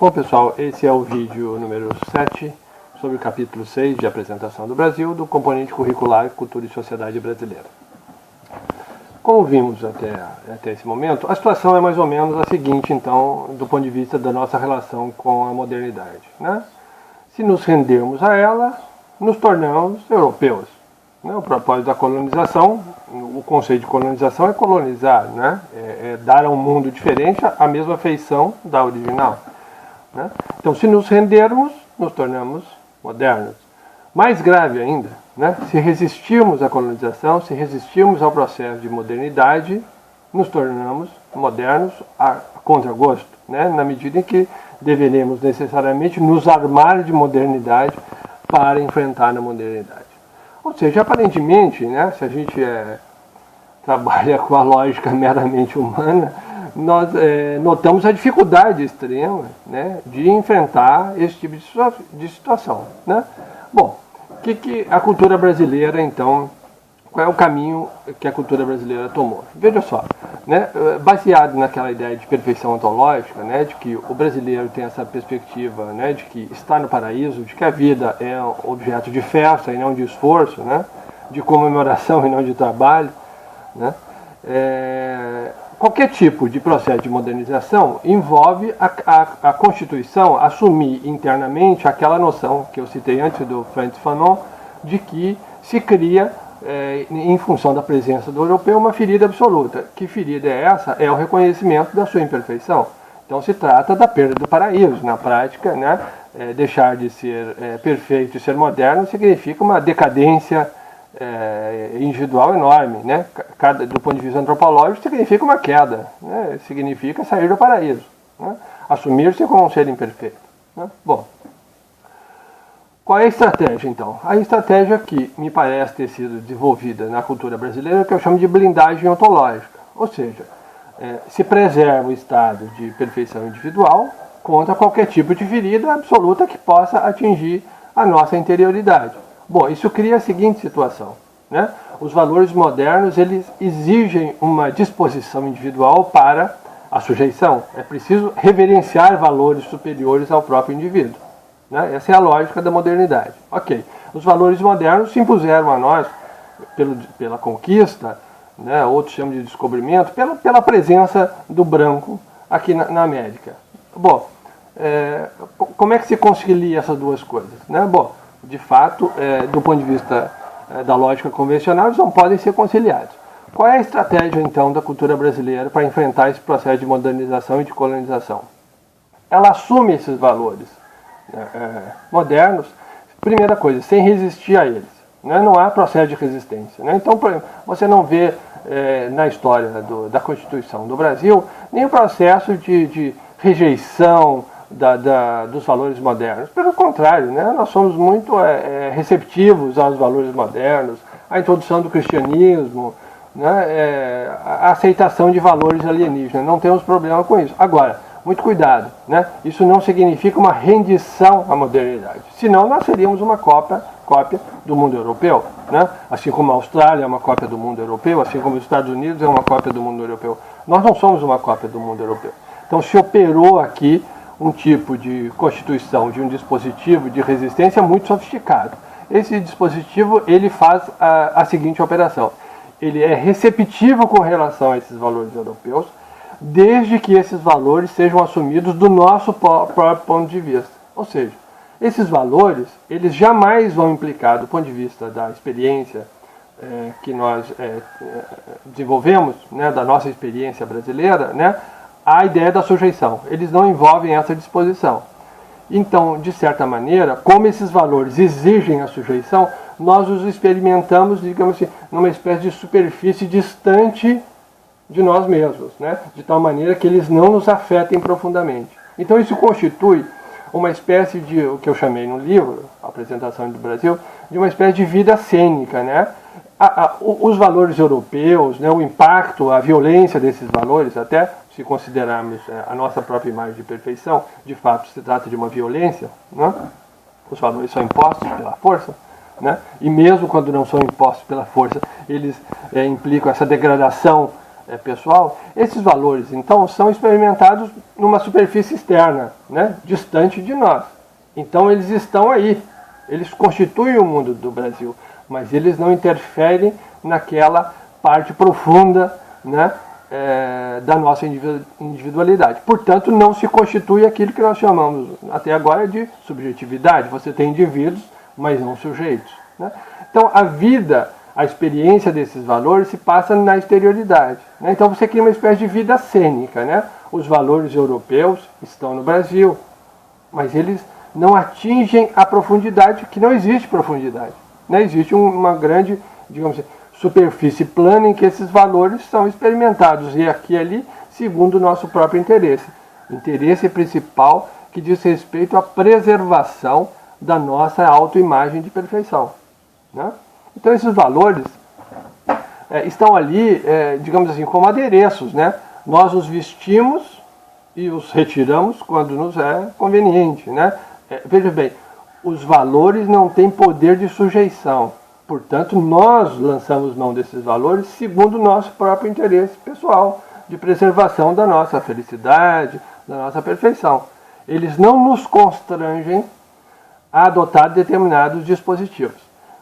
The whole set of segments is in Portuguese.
Bom, pessoal, esse é o vídeo número 7 sobre o capítulo 6 de apresentação do Brasil, do componente curricular Cultura e Sociedade Brasileira. Como vimos até esse momento, a situação é mais ou menos a seguinte, então, do ponto de vista da nossa relação com a modernidade, né? Se nos rendermos a ela, nos tornamos europeus. O propósito da colonização, o conceito de colonização é colonizar, né? É dar a um mundo diferente a mesma feição da original, né? Então, se nos rendermos, nos tornamos modernos. Mais grave ainda, né? Se resistirmos à colonização, se resistirmos ao processo de modernidade, nos tornamos modernos a contragosto, né? Na medida em que deveremos necessariamente nos armar de modernidade para enfrentar a modernidade. Ou seja, aparentemente, né, se a gente trabalha com a lógica meramente humana, nós notamos a dificuldade extrema, né, de enfrentar esse tipo de situação, né? Bom, que a cultura brasileira, então, qual é o caminho que a cultura brasileira tomou? Veja só, né, baseado naquela ideia de perfeição ontológica, né, de que o brasileiro tem essa perspectiva, né, de que está no paraíso, de que a vida é objeto de festa e não de esforço, né, de comemoração e não de trabalho, né, qualquer tipo de processo de modernização envolve a Constituição assumir internamente aquela noção que eu citei antes do Frantz Fanon, de que se cria em função da presença do europeu, uma ferida absoluta. Que ferida é essa? É o reconhecimento da sua imperfeição. Então se trata da perda do paraíso. Na prática, né, deixar de ser perfeito e ser moderno significa uma decadência individual enorme, né? Do ponto de vista antropológico, significa uma queda, né? Significa sair do paraíso, né? Assumir-se como um ser imperfeito, né? Bom, qual é a estratégia, então? A estratégia que me parece ter sido desenvolvida na cultura brasileira é que eu chamo de blindagem ontológica. Ou seja, se preserva o estado de perfeição individual contra qualquer tipo de ferida absoluta que possa atingir a nossa interioridade. Bom, isso cria a seguinte situação, né? Os valores modernos, eles exigem uma disposição individual para a sujeição. É preciso reverenciar valores superiores ao próprio indivíduo. Essa é a lógica da modernidade. Ok, os valores modernos se impuseram a nós pela conquista, né, outros chamam de descobrimento, pela presença do branco aqui na América. Bom, como é que se concilia essas duas coisas, né? Bom, de fato, do ponto de vista da lógica convencional, eles não podem ser conciliados. Qual é a estratégia, então, da cultura brasileira para enfrentar esse processo de modernização e de colonização? Ela assume esses valores modernos, primeira coisa, sem resistir a eles, né? Não há processo de resistência, né? Então, por exemplo, você não vê na história da Constituição do Brasil nenhum processo de rejeição dos valores modernos. Pelo contrário, né? Nós somos muito receptivos aos valores modernos, à introdução do cristianismo, né? A aceitação de valores alienígenas, não temos problema com isso. Agora, muito cuidado, né? Isso não significa uma rendição à modernidade. Senão nós seríamos uma cópia do mundo europeu, né? Assim como a Austrália é uma cópia do mundo europeu, assim como os Estados Unidos é uma cópia do mundo europeu. Nós não somos uma cópia do mundo europeu. Então se operou aqui um tipo de constituição de um dispositivo de resistência muito sofisticado. Esse dispositivo, ele faz a seguinte operação. Ele é receptivo com relação a esses valores europeus, desde que esses valores sejam assumidos do nosso próprio ponto de vista. Ou seja, esses valores, eles jamais vão implicar, do ponto de vista da experiência que nós desenvolvemos, né, da nossa experiência brasileira, né, a ideia da sujeição. Eles não envolvem essa disposição. Então, de certa maneira, como esses valores exigem a sujeição, nós os experimentamos, digamos assim, numa espécie de superfície distante de nós mesmos, né? De tal maneira que eles não nos afetem profundamente. Então isso constitui uma espécie de, o que eu chamei no livro, a apresentação do Brasil, de uma espécie de vida cênica, né? Os valores europeus, né, o impacto, a violência desses valores, até se considerarmos a nossa própria imagem de perfeição, de fato se trata de uma violência, né? Os valores são impostos pela força, né? E mesmo quando não são impostos pela força, eles implicam essa degradação pessoal, esses valores, então, são experimentados numa superfície externa, né, distante de nós. Então, eles estão aí, eles constituem o mundo do Brasil, mas eles não interferem naquela parte profunda, né, da nossa individualidade. Portanto, não se constitui aquilo que nós chamamos até agora de subjetividade. Você tem indivíduos, mas não sujeitos, né? Então, a vida, a experiência desses valores se passa na exterioridade, né? Então, você cria uma espécie de vida cênica, né? Os valores europeus estão no Brasil, mas eles não atingem a profundidade, que não existe profundidade, né? Existe uma grande, digamos assim, superfície plana em que esses valores são experimentados, e aqui e ali, segundo o nosso próprio interesse. Interesse principal que diz respeito à preservação da nossa autoimagem de perfeição, né? Então, esses valores estão ali, digamos assim, como adereços, né? Nós os vestimos e os retiramos quando nos é conveniente, né? Veja bem, os valores não têm poder de sujeição. Portanto, nós lançamos mão desses valores segundo o nosso próprio interesse pessoal, de preservação da nossa felicidade, da nossa perfeição. Eles não nos constrangem a adotar determinados dispositivos.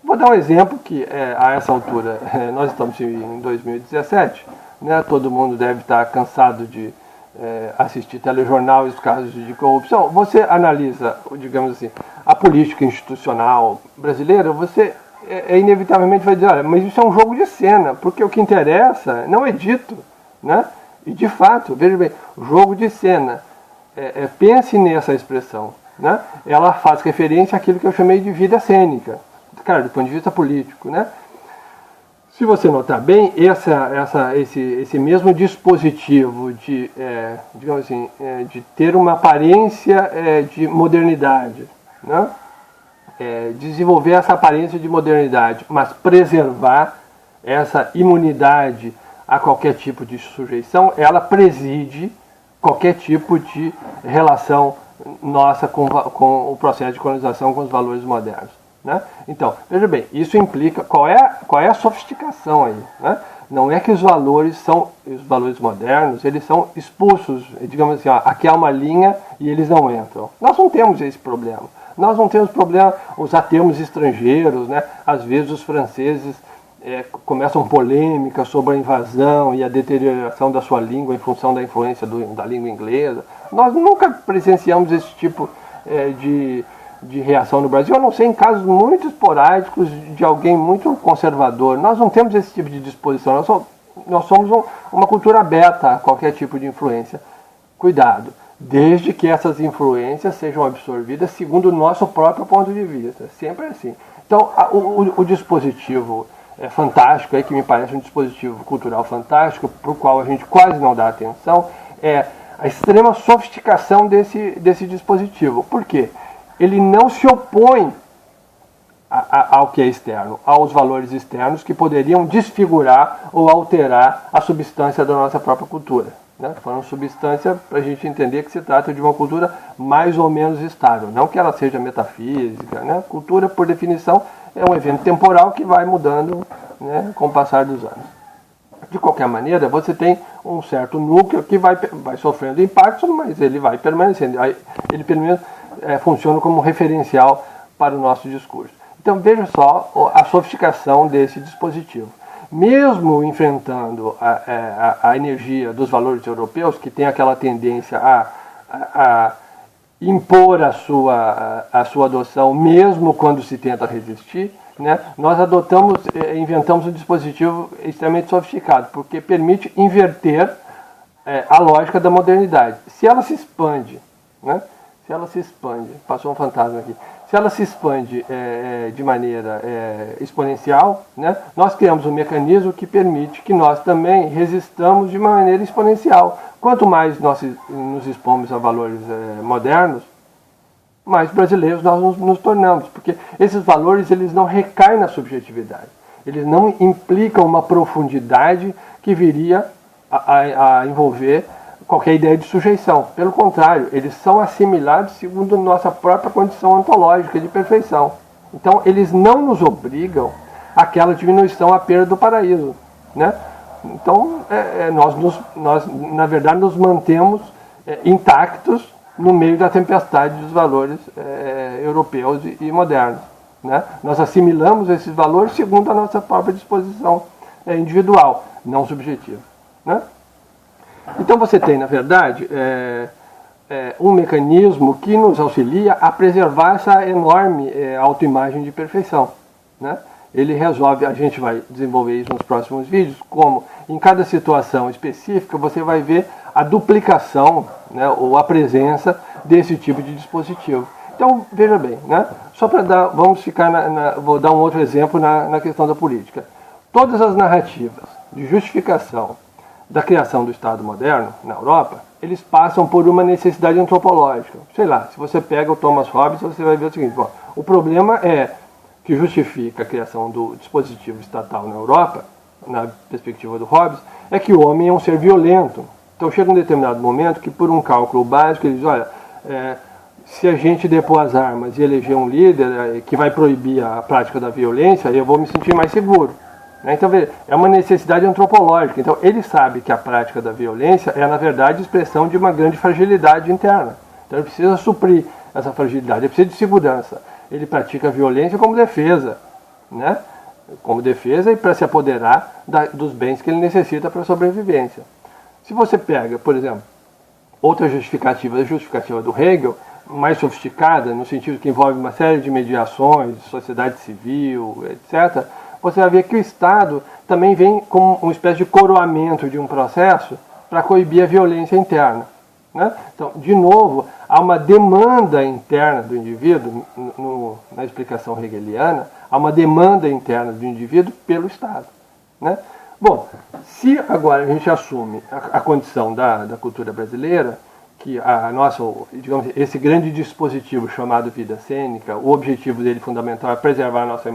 Vou dar um exemplo que, a essa altura, nós estamos em 2017, né, todo mundo deve estar cansado de assistir telejornal e os casos de corrupção. Você analisa, digamos assim, a política institucional brasileira, você inevitavelmente vai dizer, olha, mas isso é um jogo de cena, porque o que interessa não é dito, né? E de fato, veja bem, jogo de cena, pense nessa expressão, né? Ela faz referência àquilo que eu chamei de vida cênica, cara, do ponto de vista político, né? Se você notar bem, esse mesmo dispositivo de, digamos assim, de ter uma aparência de modernidade, né? Desenvolver essa aparência de modernidade, mas preservar essa imunidade a qualquer tipo de sujeição, ela preside qualquer tipo de relação nossa com o processo de colonização, com os valores modernos, né? Então, veja bem, isso implica, qual é a sofisticação aí, né? Não é que os valores modernos, eles são expulsos, digamos assim, ó, aqui há uma linha e eles não entram. Nós não temos esse problema. Nós não temos problema usar termos estrangeiros, né? Às vezes os franceses começam polêmicas sobre a invasão e a deterioração da sua língua em função da influência da língua inglesa. Nós nunca presenciamos esse tipo de reação no Brasil, a não ser em casos muito esporádicos de alguém muito conservador. Nós não temos esse tipo de disposição, nós somos uma cultura aberta a qualquer tipo de influência. Cuidado, desde que essas influências sejam absorvidas segundo o nosso próprio ponto de vista. Sempre assim. Então, o dispositivo fantástico, que me parece um dispositivo cultural fantástico, para o qual a gente quase não dá atenção, é a extrema sofisticação desse dispositivo. Por quê? Ele não se opõe ao que é externo, aos valores externos que poderiam desfigurar ou alterar a substância da nossa própria cultura, né? Falando substância, para a gente entender que se trata de uma cultura mais ou menos estável, não que ela seja metafísica, né? Cultura, por definição, é um evento temporal que vai mudando, né, com o passar dos anos. De qualquer maneira, você tem um certo núcleo que vai sofrendo impactos, mas ele vai permanecendo. Ele, pelo menos, funciona como referencial para o nosso discurso. Então, veja só a sofisticação desse dispositivo. Mesmo enfrentando a energia dos valores europeus, que tem aquela tendência a impor a sua adoção, mesmo quando se tenta resistir, né, nós inventamos um dispositivo extremamente sofisticado, porque permite inverter a lógica da modernidade. Se ela se expande, né, passou um fantasma aqui, se ela se expande de maneira exponencial, né, nós criamos um mecanismo que permite que nós também resistamos de maneira exponencial. Quanto mais nós nos expomos a valores modernos, mais brasileiros nós nos tornamos, porque esses valores eles não recaem na subjetividade, eles não implicam uma profundidade que viria a envolver qualquer ideia de sujeição. Pelo contrário, eles são assimilados segundo nossa própria condição ontológica de perfeição. Então, eles não nos obrigam àquela diminuição, à perda do paraíso, né? Então, nós, na verdade, nos mantemos intactos no meio da tempestade dos valores europeus e modernos. Né? Nós assimilamos esses valores segundo a nossa própria disposição individual, não subjetiva. Né? Então você tem, na verdade, um mecanismo que nos auxilia a preservar essa enorme autoimagem de perfeição. Né? Ele resolve, a gente vai desenvolver isso nos próximos vídeos, como em cada situação específica você vai ver a duplicação, né, ou a presença desse tipo de dispositivo. Então, veja bem, né, só para dar, vou dar um outro exemplo na questão da política. Todas as narrativas de justificação da criação do Estado moderno na Europa, eles passam por uma necessidade antropológica. Sei lá, se você pega o Thomas Hobbes, você vai ver o seguinte, bom, o problema que justifica a criação do dispositivo estatal na Europa, na perspectiva do Hobbes, é que o homem é um ser violento. Então chega um determinado momento que, por um cálculo básico, ele diz, olha, se a gente depor as armas e eleger um líder que vai proibir a prática da violência, eu vou me sentir mais seguro. Então, veja, é uma necessidade antropológica. Então, ele sabe que a prática da violência é, na verdade, expressão de uma grande fragilidade interna. Então, ele precisa suprir essa fragilidade, ele precisa de segurança. Ele pratica a violência como defesa, né? Como defesa e para se apoderar dos bens que ele necessita para a sobrevivência. Se você pega, por exemplo, outra justificativa, a justificativa do Hegel, mais sofisticada, no sentido que envolve uma série de mediações, sociedade civil, etc., você vai ver que o Estado também vem como uma espécie de coroamento de um processo para coibir a violência interna. Né? Então, de novo, há uma demanda interna do indivíduo, na explicação hegeliana, há uma demanda interna do indivíduo pelo Estado. Né? Bom, se agora a gente assume a condição da cultura brasileira, que digamos, esse grande dispositivo chamado vida cênica, o objetivo dele fundamental é preservar a nossa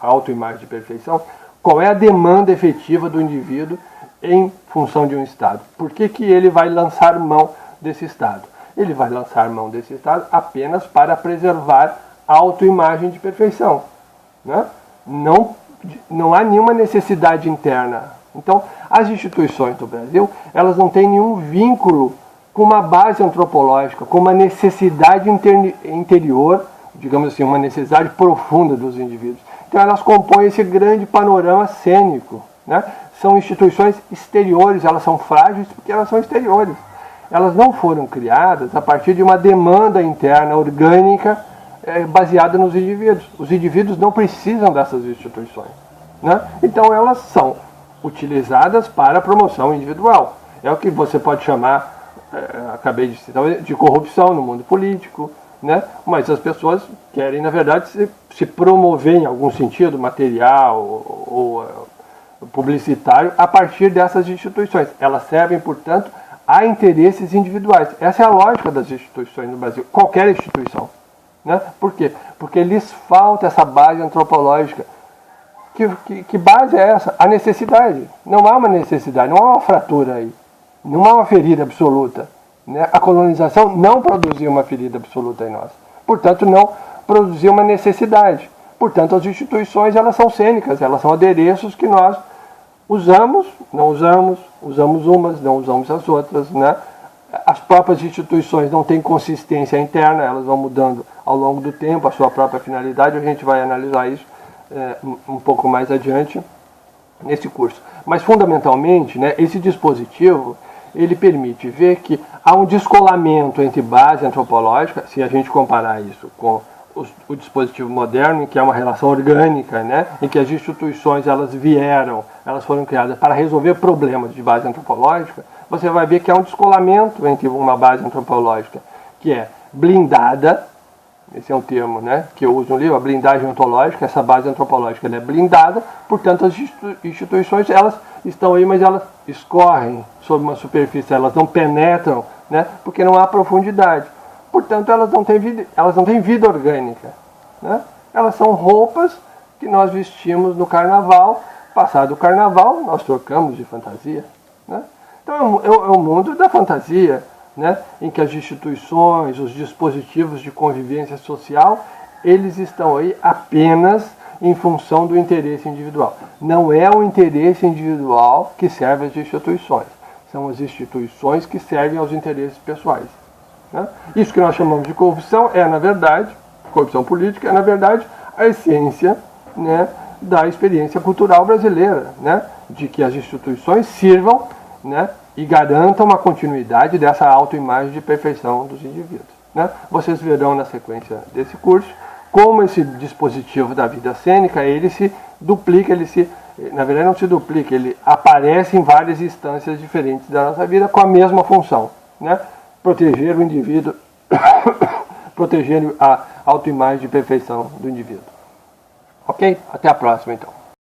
autoimagem de perfeição, qual é a demanda efetiva do indivíduo em função de um Estado? Por que ele vai lançar mão desse Estado? Ele vai lançar mão desse Estado apenas para preservar a autoimagem de perfeição. Né? Não há nenhuma necessidade interna. Então, as instituições do Brasil, elas não têm nenhum vínculo com uma base antropológica, com uma necessidade interior, digamos assim, uma necessidade profunda dos indivíduos. Então elas compõem esse grande panorama cênico. Né? São instituições exteriores, elas são frágeis porque elas são exteriores. Elas não foram criadas a partir de uma demanda interna, orgânica, baseada nos indivíduos. Os indivíduos não precisam dessas instituições. Né? Então elas são utilizadas para a promoção individual. É o que você pode chamar, acabei de citar, de corrupção no mundo político, né? Mas as pessoas querem, na verdade, se promover em algum sentido material ou publicitário a partir dessas instituições. Elas servem, portanto, a interesses individuais. Essa é a lógica das instituições no Brasil, qualquer instituição. Né? Por quê? Porque lhes falta essa base antropológica. Que base é essa? A necessidade. Não há uma necessidade, não há uma fratura aí. Não há uma ferida absoluta. Né? A colonização não produziu uma ferida absoluta em nós. Portanto, não produziu uma necessidade. Portanto, as instituições, elas são cênicas, elas são adereços que nós usamos, não usamos, usamos umas, não usamos as outras. Né? As próprias instituições não têm consistência interna, elas vão mudando ao longo do tempo a sua própria finalidade. A gente vai analisar isso um pouco mais adiante nesse curso. Mas, fundamentalmente, né, esse dispositivo, ele permite ver que há um descolamento entre base antropológica, se a gente comparar isso com o dispositivo moderno, em que há uma relação orgânica, né, em que as instituições elas foram criadas para resolver problemas de base antropológica, você vai ver que há um descolamento entre uma base antropológica que é blindada, esse é um termo, né, que eu uso no livro, a blindagem ontológica, essa base antropológica ela é blindada, portanto as instituições elas estão aí, mas elas escorrem sobre uma superfície, elas não penetram, né, porque não há profundidade. Portanto, elas não têm vida orgânica. Né? Elas são roupas que nós vestimos no carnaval. Passado o carnaval, nós trocamos de fantasia. Né? Então, é o mundo da fantasia, né? Em que as instituições, os dispositivos de convivência social, eles estão aí apenas em função do interesse individual. Não é o interesse individual que serve às instituições, são as instituições que servem aos interesses pessoais. Né? Isso que nós chamamos de corrupção é, na verdade, corrupção política, é, na verdade, a essência, né, da experiência cultural brasileira, né, de que as instituições sirvam, né, e garantam uma continuidade dessa autoimagem de perfeição dos indivíduos. Né? Vocês verão na sequência desse curso como esse dispositivo da vida cênica, ele se duplica, na verdade não se duplica, ele aparece em várias instâncias diferentes da nossa vida com a mesma função, né? Proteger o indivíduo, proteger a autoimagem de perfeição do indivíduo. Ok? Até a próxima, então.